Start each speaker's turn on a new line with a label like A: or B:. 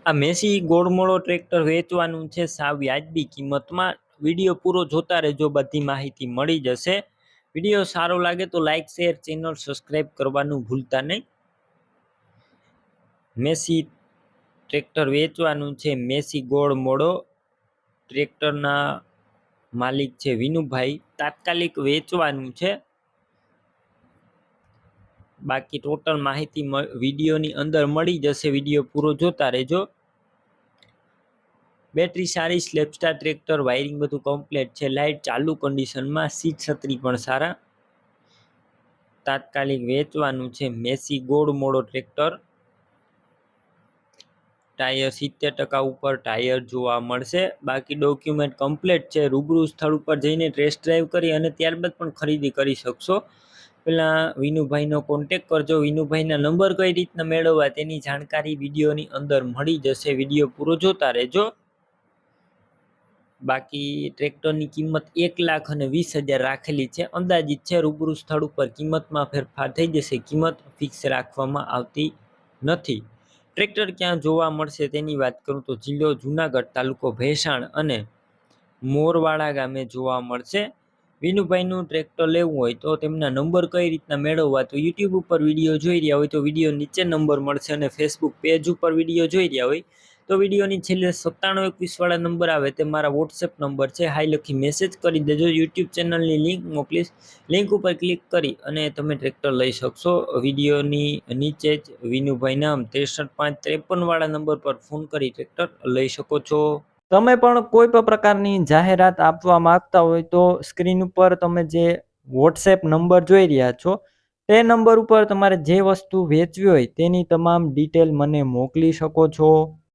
A: આ Massey ગોળમોળો tractor વેચવાનું છે સાવ વ્યાજબી કિંમતમાં। વિડીયો પૂરો જોતા રહેજો, બધી માહિતી મળી જશે। વિડીયો સારો લાગે તો લાઈક શેર ચેનલ સબસ્ક્રાઈબ કરવાનું ભૂલતા નહીં। મેસી ટ્રેક્ટર વેચવાનું છે। મેસી ગોળમોળો ટ્રેક્ટરના માલિક છે વિનુભાઈ। તાત્કાલિક વેચવાનું છે। બાકી ટોટલ માહિતી વિડીયોની અંદર મળી જશે, વિડીયો પૂરો જોતા રહેજો। બેટરી સારી, સ્લેપસ્ટાર ટ્રેક્ટર, વાયરિંગ બધું કમ્પ્લીટ છે, લાઇટ ચાલુ કન્ડિશનમાં, સીટ છત્રી પણ સારા। તાત્કાલિક વેચવાનું છે મેસી ગોળમોળો ટ્રેક્ટર। ટાયર 70% ઉપર ટાયર જોવા મળશે। બાકી ડોક્યુમેન્ટ કમ્પ્લીટ છે। રૂબરૂ સ્થળ ઉપર જઈને ટેસ્ટ ડ્રાઈવ કરી અને ત્યારબાદ પણ ખરીદી કરી શકશો। પેલા વિનુભાઈનો કોન્ટેક કરજો। વિનુભાઈના નંબર કઈ રીતના મેળવવા તેની જાણકારી વિડીયોની અંદર મળી જશે, વિડીયો પૂરો જોતા રહેજો। બાકી ટ્રેક્ટરની કિંમત 1,20,000 રાખેલી છે, અંદાજિત છે। રૂબરૂ સ્થળ ઉપર કિંમતમાં ફેરફાર થઈ જશે, કિંમત ફિક્સ રાખવામાં આવતી નથી। ટ્રેક્ટર ક્યાં જોવા મળશે તેની વાત કરું તો જિલ્લો જુનાગઢ, તાલુકો ભેસાણ અને મોરવાડા ગામે જોવા મળશે। વિનુભાઈનું ટ્રેક્ટર લેવું હોય તો તેમના નંબર કઈ રીતના મેળવવા, તો યુટ્યુબ ઉપર વિડીયો જોઈ રહ્યા હોય તો વિડીયો નીચે નંબર મળશે, અને ફેસબુક પેજ ઉપર વિડીયો જોઈ રહ્યા હોય તો વિડીયોની છેલ્લે 9721 વાળા નંબર આવે તે મારા વોટ્સએપ નંબર છે, હાઈ લખી મેસેજ કરી દેજો। યુટ્યુબ ચેનલની લિંક મોકલીશ, લિંક ઉપર ક્લિક કરી અને તમે ટ્રેક્ટર લઈ શકશો। વિડીયોની નીચે જ વિનુભાઈ નામ 63,553 વાળા નંબર પર ફોન કરી ટ્રેક્ટર લઈ શકો છો। તમે પણ કોઈ પણ પ્રકારની જાહેરાત આપવા માંગતા હોય તો સ્ક્રીન ઉપર તમે જે વોટ્સએપ નંબર જોઈ રહ્યા છો તે નંબર ઉપર તમારે જે વસ્તુ વેચવી હોય તેની તમામ ડિટેલ મને મોકલી શકો છો।